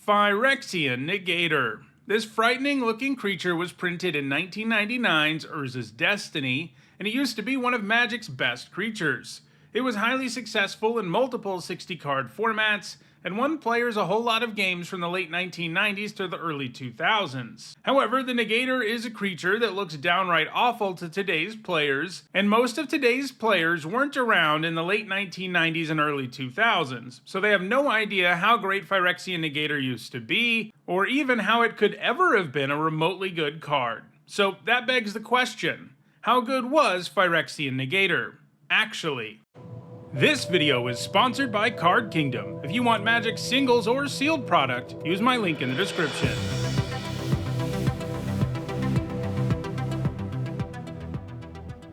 Phyrexian Negator. This frightening looking creature was printed in 1999's Urza's Destiny, and it used to be one of Magic's best creatures. It was highly successful in multiple 60-card formats, and won players a whole lot of games from the late 1990s to the early 2000s. However, the Negator is a creature that looks downright awful to today's players, and most of today's players weren't around in the late 1990s and early 2000s, so they have no idea how great Phyrexian Negator used to be, or even how it could ever have been a remotely good card. So that begs the question, how good was Phyrexian Negator, actually? This video is sponsored by Card Kingdom. If you want Magic singles or sealed product, use my link in the description.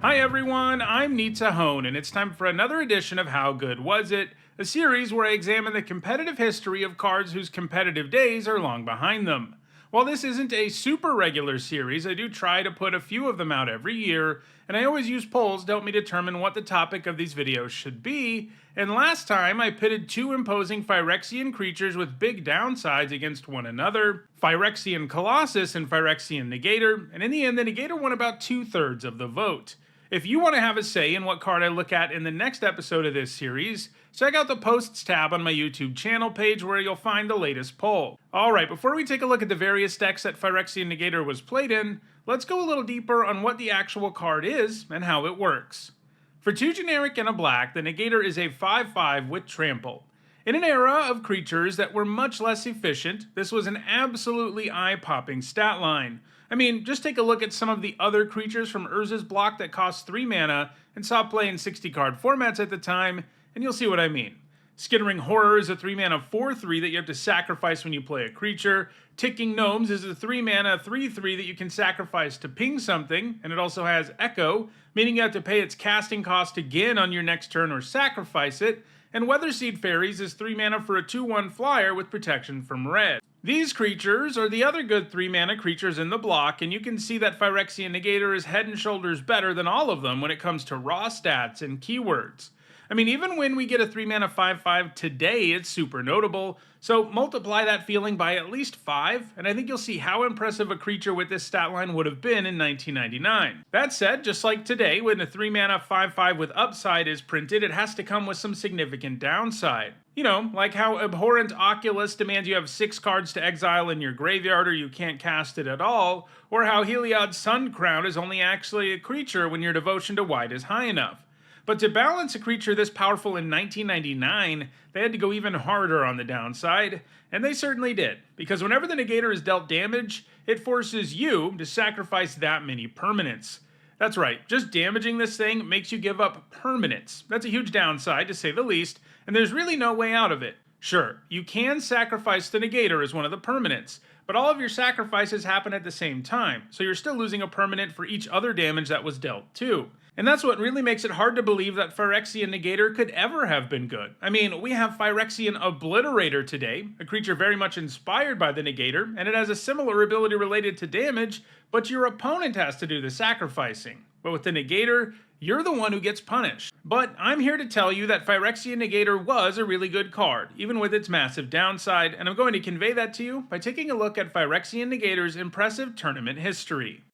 Hi everyone, I'm Nita Hone, and it's time for another edition of How Good Was It?, a series where I examine the competitive history of cards whose competitive days are long behind them. While this isn't a super regular series, I do try to put a few of them out every year, and I always use polls to help me determine what the topic of these videos should be, and last time I pitted two imposing Phyrexian creatures with big downsides against one another, Phyrexian Colossus and Phyrexian Negator, and in the end the Negator won about 2/3 of the vote. If you want to have a say in what card I look at in the next episode of this series, check out the Posts tab on my YouTube channel page where you'll find the latest poll. Alright, before we take a look at the various decks that Phyrexian Negator was played in, let's go a little deeper on what the actual card is and how it works. For 2 generic and a black, the Negator is a 5/5 with Trample. In an era of creatures that were much less efficient, this was an absolutely eye-popping stat line. I mean, just take a look at some of the other creatures from Urza's block that cost 3 mana and saw play in 60-card formats at the time, and you'll see what I mean. Skittering Horror is a 3-mana 4/3 that you have to sacrifice when you play a creature. Ticking Gnomes is a 3-mana 3/3 that you can sacrifice to ping something, and it also has Echo, meaning you have to pay its casting cost again on your next turn or sacrifice it. And Weatherseed Fairies is 3 mana for a 2/1 flyer with protection from red. These creatures are the other good 3 mana creatures in the block, and you can see that Phyrexian Negator is head and shoulders better than all of them when it comes to raw stats and keywords. I mean, even when we get a 3 mana 5/5 today, it's super notable, so multiply that feeling by at least 5, and I think you'll see how impressive a creature with this stat line would have been in 1999. That said, just like today, when a 3 mana 5/5 with upside is printed, it has to come with some significant downside. You know, like how Abhorrent Oculus demands you have 6 cards to exile in your graveyard or you can't cast it at all, or how Heliod's Sun Crown is only actually a creature when your devotion to white is high enough. But to balance a creature this powerful in 1999, they had to go even harder on the downside, and they certainly did, because whenever the Negator is dealt damage, it forces you to sacrifice that many permanents. That's right, just damaging this thing makes you give up permanents. That's a huge downside, to say the least, and there's really no way out of it. Sure, you can sacrifice the Negator as one of the permanents, but all of your sacrifices happen at the same time, so you're still losing a permanent for each other damage that was dealt too. And that's what really makes it hard to believe that Phyrexian Negator could ever have been good. I mean, we have Phyrexian Obliterator today, a creature very much inspired by the Negator, and it has a similar ability related to damage, but your opponent has to do the sacrificing. But with the Negator, you're the one who gets punished. But I'm here to tell you that Phyrexian Negator was a really good card, even with its massive downside, and I'm going to convey that to you by taking a look at Phyrexian Negator's impressive tournament history.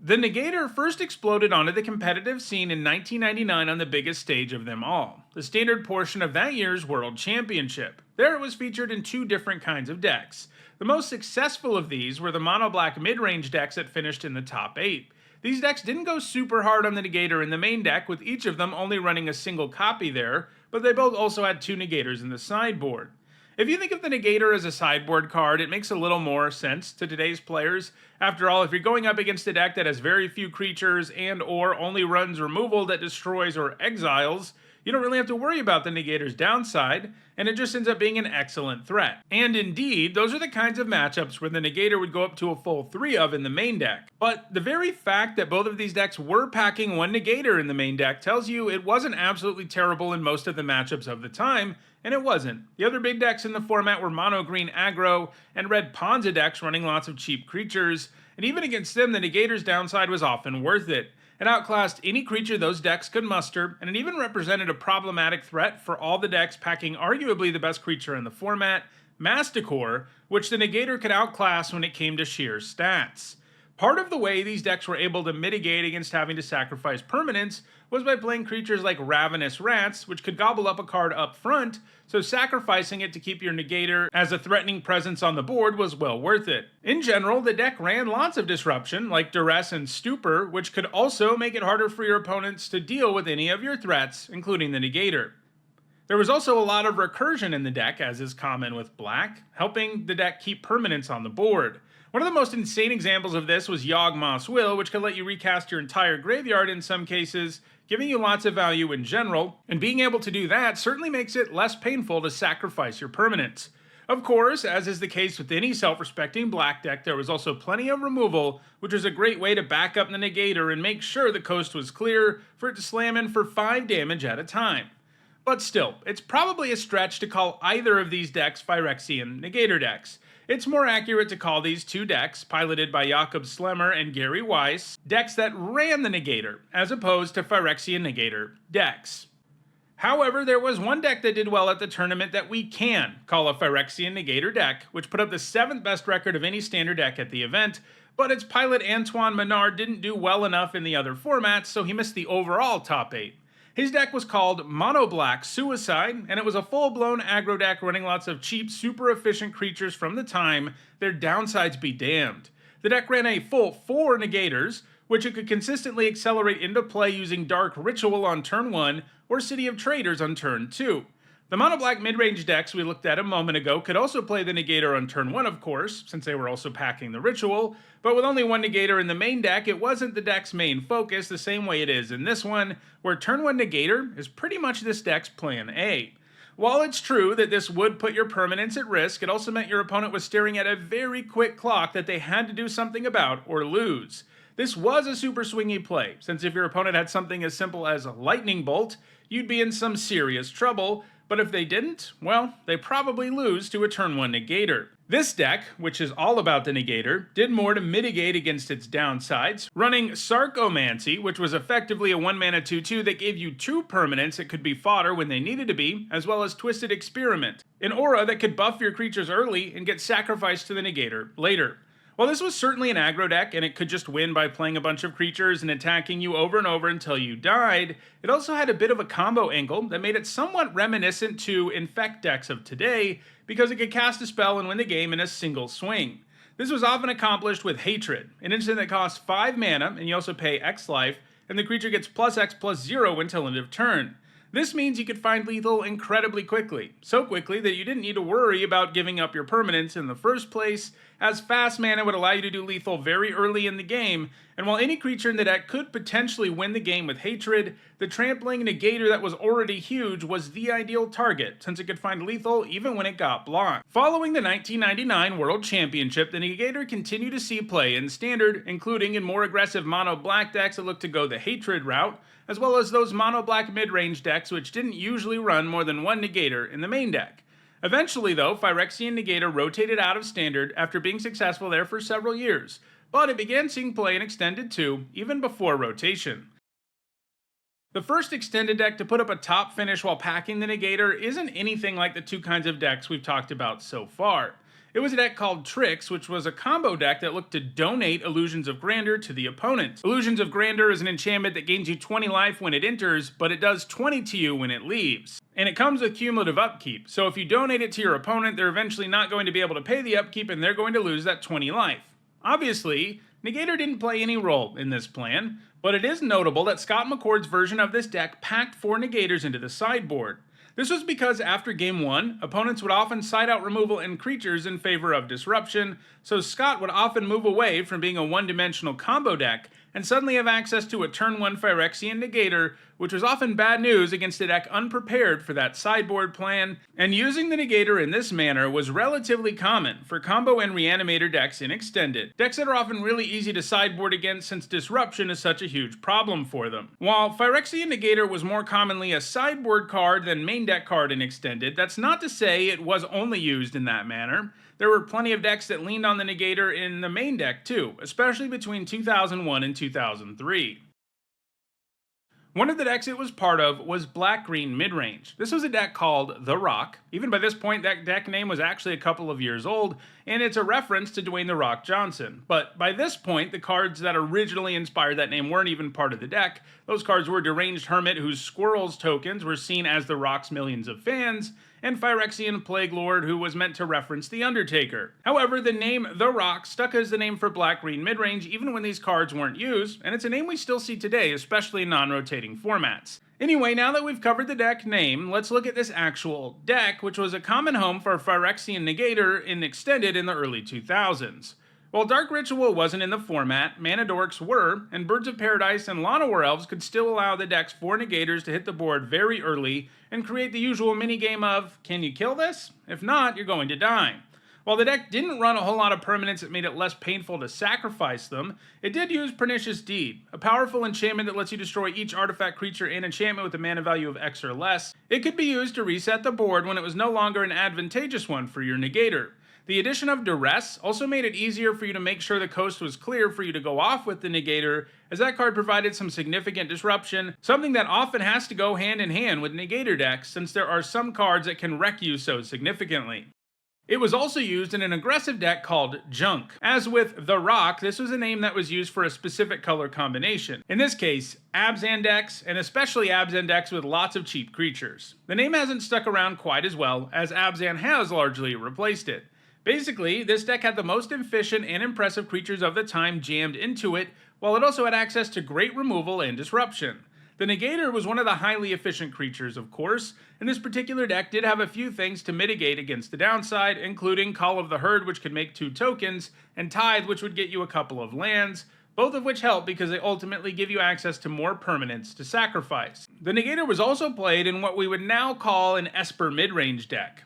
The Negator first exploded onto the competitive scene in 1999 on the biggest stage of them all, the standard portion of that year's World Championship. There it was featured in 2 different kinds of decks. The most successful of these were the mono-black mid-range decks that finished in the top 8. These decks didn't go super hard on the Negator in the main deck, with each of them only running a single copy there, but they both also had 2 Negators in the sideboard. If you think of the Negator as a sideboard card, it makes a little more sense to today's players. After all, if you're going up against a deck that has very few creatures and or only runs removal that destroys or exiles, you don't really have to worry about the Negator's downside, and it just ends up being an excellent threat. And indeed, those are the kinds of matchups where the Negator would go up to a full 3 of in the main deck. But the very fact that both of these decks were packing 1 Negator in the main deck tells you it wasn't absolutely terrible in most of the matchups of the time, and it wasn't. The other big decks in the format were mono-green aggro and red Ponza decks running lots of cheap creatures, and even against them the Negator's downside was often worth it. It outclassed any creature those decks could muster, and it even represented a problematic threat for all the decks packing arguably the best creature in the format, Masticore, which the Negator could outclass when it came to sheer stats. Part of the way these decks were able to mitigate against having to sacrifice permanents was by playing creatures like Ravenous Rats, which could gobble up a card up front, so sacrificing it to keep your Negator as a threatening presence on the board was well worth it. In general, the deck ran lots of disruption, like Duress and Stupor, which could also make it harder for your opponents to deal with any of your threats, including the Negator. There was also a lot of recursion in the deck, as is common with black, helping the deck keep permanents on the board. One of the most insane examples of this was Yawgmoth's Will, which could let you recast your entire graveyard in some cases, giving you lots of value in general, and being able to do that certainly makes it less painful to sacrifice your permanents. Of course, as is the case with any self-respecting black deck, there was also plenty of removal, which was a great way to back up the Negator and make sure the coast was clear for it to slam in for 5 damage at a time. But still, it's probably a stretch to call either of these decks Phyrexian Negator decks. It's more accurate to call these two decks, piloted by Jakob Slemmer and Gary Weiss, decks that ran the Negator, as opposed to Phyrexian Negator decks. However, there was one deck that did well at the tournament that we can call a Phyrexian Negator deck, which put up the 7th best record of any standard deck at the event, but its pilot Antoine Menard didn't do well enough in the other formats, so he missed the overall top 8. His deck was called Mono Black Suicide, and it was a full-blown aggro deck running lots of cheap, super efficient creatures from the time, their downsides be damned. The deck ran a full 4 Negators, which it could consistently accelerate into play using Dark Ritual on turn 1 or City of Traders on turn 2. The Mono Black mid-range decks we looked at a moment ago could also play the Negator on turn 1, of course, since they were also packing the Ritual, but with only one Negator in the main deck, it wasn't the deck's main focus the same way it is in this one, where turn 1 Negator is pretty much this deck's plan A. While it's true that this would put your permanents at risk, it also meant your opponent was staring at a very quick clock that they had to do something about or lose. This was a super swingy play, since if your opponent had something as simple as a Lightning Bolt, you'd be in some serious trouble, but if they didn't, well, they probably lose to a turn 1 Negator. This deck, which is all about the Negator, did more to mitigate against its downsides, running Sarcomancy, which was effectively a 1-mana 2/2 that gave you 2 permanents that could be fodder when they needed to be, as well as Twisted Experiment, an aura that could buff your creatures early and get sacrificed to the Negator later. While this was certainly an aggro deck, and it could just win by playing a bunch of creatures and attacking you over and over until you died, it also had a bit of a combo angle that made it somewhat reminiscent to Infect decks of today, because it could cast a spell and win the game in a single swing. This was often accomplished with Hatred, an instant that costs 5 mana, and you also pay X life, and the creature gets +X/+0 until end of turn. This means you could find lethal incredibly quickly, so quickly that you didn't need to worry about giving up your permanents in the first place, as fast mana would allow you to do lethal very early in the game, and while any creature in the deck could potentially win the game with Hatred, the trampling Negator that was already huge was the ideal target, since it could find lethal even when it got blocked. Following the 1999 World Championship, the Negator continued to see play in Standard, including in more aggressive mono-black decks that looked to go the Hatred route, as well as those mono-black mid-range decks which didn't usually run more than one Negator in the main deck. Eventually though, Phyrexian Negator rotated out of Standard after being successful there for several years, but it began seeing play in Extended too, even before rotation. The first Extended deck to put up a top finish while packing the Negator isn't anything like the two kinds of decks we've talked about so far. It was a deck called Tricks, which was a combo deck that looked to donate Illusions of Grandeur to the opponent. Illusions of Grandeur is an enchantment that gains you 20 life when it enters, but it does 20 to you when it leaves. And it comes with cumulative upkeep, so if you donate it to your opponent, they're eventually not going to be able to pay the upkeep and they're going to lose that 20 life. Obviously, Negator didn't play any role in this plan, but it is notable that Scott McCord's version of this deck packed 4 Negators into the sideboard. This was because after game 1, opponents would often side out removal and creatures in favor of disruption, so Scott would often move away from being a one-dimensional combo deck and suddenly have access to a turn 1 Phyrexian Negator, which was often bad news against a deck unprepared for that sideboard plan, and using the Negator in this manner was relatively common for combo and reanimator decks in Extended, decks that are often really easy to sideboard against since disruption is such a huge problem for them. While Phyrexian Negator was more commonly a sideboard card than main deck card in Extended, that's not to say it was only used in that manner. There were plenty of decks that leaned on the Negator in the main deck too, especially between 2001 and 2003. One of the decks it was part of was Black-Green Midrange. This was a deck called The Rock. Even by this point, that deck name was actually a couple of years old, and it's a reference to Dwayne "The Rock" Johnson. But by this point, the cards that originally inspired that name weren't even part of the deck. Those cards were Deranged Hermit, whose Squirrels tokens were seen as The Rock's millions of fans, and Phyrexian Plague Lord, who was meant to reference The Undertaker. However, the name The Rock stuck as the name for Black-Green Midrange even when these cards weren't used, and it's a name we still see today, especially in non-rotating formats. Anyway, now that we've covered the deck name, let's look at this actual deck, which was a common home for Phyrexian Negator in Extended in the early 2000s. While Dark Ritual wasn't in the format, Mana Dorks were, and Birds of Paradise and Llanowar Elves could still allow the deck's 4 Negators to hit the board very early and create the usual minigame of, can you kill this? If not, you're going to die. While the deck didn't run a whole lot of permanents that made it less painful to sacrifice them, it did use Pernicious Deed, a powerful enchantment that lets you destroy each artifact, creature, and enchantment with a mana value of X or less. It could be used to reset the board when it was no longer an advantageous one for your Negator. The addition of Duress also made it easier for you to make sure the coast was clear for you to go off with the Negator, as that card provided some significant disruption, something that often has to go hand in hand with Negator decks since there are some cards that can wreck you so significantly. It was also used in an aggressive deck called Junk. As with The Rock, this was a name that was used for a specific color combination. In this case, Abzan decks, and especially Abzan decks with lots of cheap creatures. The name hasn't stuck around quite as well, as Abzan has largely replaced it. Basically, this deck had the most efficient and impressive creatures of the time jammed into it, while it also had access to great removal and disruption. The Negator was one of the highly efficient creatures, of course, and this particular deck did have a few things to mitigate against the downside, including Call of the Herd, which could make 2 tokens, and Tithe, which would get you a couple of lands, both of which help because they ultimately give you access to more permanents to sacrifice. The Negator was also played in what we would now call an Esper midrange deck.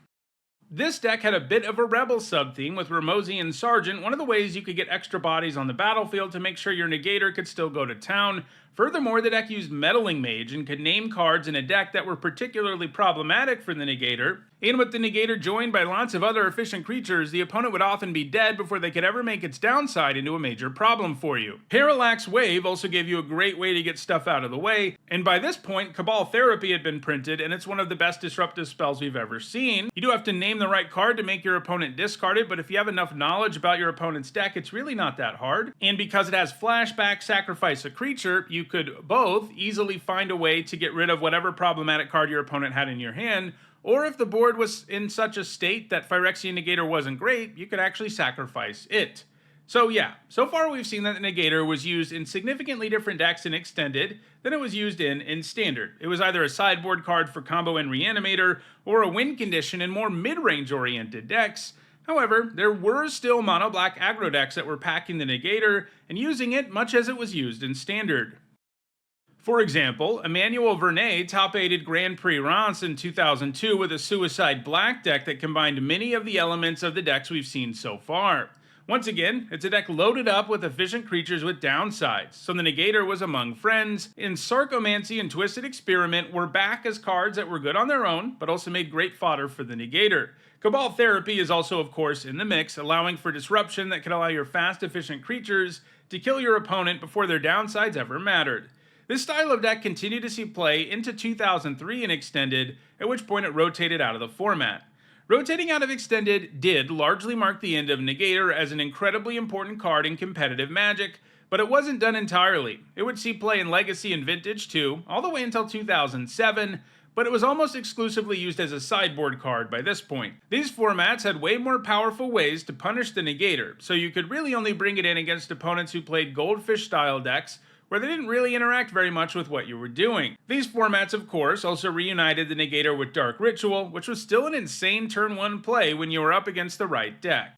This deck had a bit of a rebel sub-theme with Ramosian Sergeant, one of the ways you could get extra bodies on the battlefield to make sure your Negator could still go to town. Furthermore, the deck used Meddling Mage and could name cards in a deck that were particularly problematic for the Negator. And with the Negator joined by lots of other efficient creatures, the opponent would often be dead before they could ever make its downside into a major problem for you. Parallax Wave also gave you a great way to get stuff out of the way, and by this point, Cabal Therapy had been printed, and it's one of the best disruptive spells we've ever seen. You do have to name the right card to make your opponent discard it, but if you have enough knowledge about your opponent's deck, it's really not that hard. And because it has flashback, sacrifice a creature, you could both easily find a way to get rid of whatever problematic card your opponent had in your hand, or if the board was in such a state that Phyrexian Negator wasn't great, you could actually sacrifice it. So yeah, so far we've seen that the Negator was used in significantly different decks in Extended than it was used in Standard. It was either a sideboard card for combo and Reanimator, or a win condition in more mid-range oriented decks. However, there were still mono-black aggro decks that were packing the Negator and using it much as it was used in Standard. For example, Emmanuel Vernet top-aided Grand Prix Reims in 2002 with a Suicide Black deck that combined many of the elements of the decks we've seen so far. Once again, it's a deck loaded up with efficient creatures with downsides, so the Negator was among friends, and Sarcomancy and Twisted Experiment were back as cards that were good on their own, but also made great fodder for the Negator. Cabal Therapy is also, of course, in the mix, allowing for disruption that can allow your fast, efficient creatures to kill your opponent before their downsides ever mattered. This style of deck continued to see play into 2003 in Extended, at which point it rotated out of the format. Rotating out of Extended did largely mark the end of Negator as an incredibly important card in competitive Magic, but it wasn't done entirely. It would see play in Legacy and Vintage too, all the way until 2007, but it was almost exclusively used as a sideboard card by this point. These formats had way more powerful ways to punish the Negator, so you could really only bring it in against opponents who played Goldfish-style decks, where they didn't really interact very much with what you were doing. These formats, of course, also reunited the Negator with Dark Ritual, which was still an insane turn 1 play when you were up against the right deck.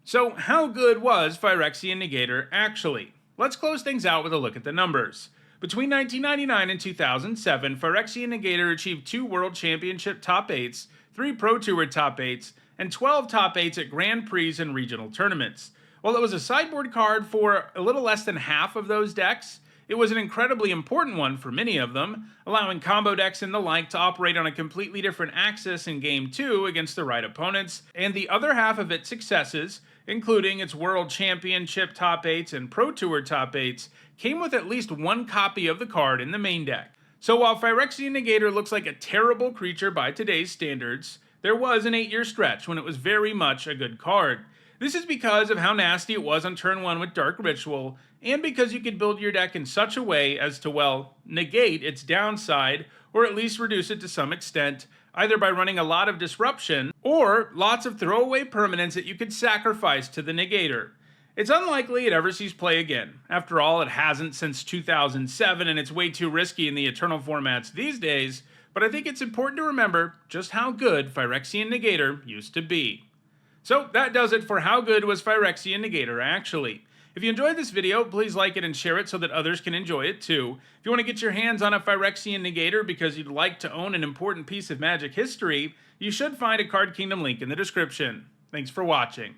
So how good was Phyrexian Negator actually? Let's close things out with a look at the numbers. Between 1999 and 2007, Phyrexian Negator achieved 2 World Championship top 8s, 3 Pro Tour top 8s, and 12 top 8s at Grand Prix and regional tournaments. While it was a sideboard card for a little less than half of those decks, It was an incredibly important one for many of them, allowing combo decks and the like to operate on a completely different axis in Game 2 against the right opponents, and the other half of its successes, including its World Championship top 8s and Pro Tour top 8s, came with at least one copy of the card in the main deck. So while Phyrexian Negator looks like a terrible creature by today's standards, there was an 8-year stretch when it was very much a good card. This is because of how nasty it was on turn 1 with Dark Ritual, and because you could build your deck in such a way as to, well, negate its downside, or at least reduce it to some extent, either by running a lot of disruption, or lots of throwaway permanents that you could sacrifice to the Negator. It's unlikely it ever sees play again. After all, it hasn't since 2007, and it's way too risky in the Eternal formats these days, but I think it's important to remember just how good Phyrexian Negator used to be. So that does it for how good was Phyrexian Negator actually. If you enjoyed this video, please like it and share it so that others can enjoy it too. If you want to get your hands on a Phyrexian Negator because you'd like to own an important piece of Magic history, you should find a Card Kingdom link in the description. Thanks for watching.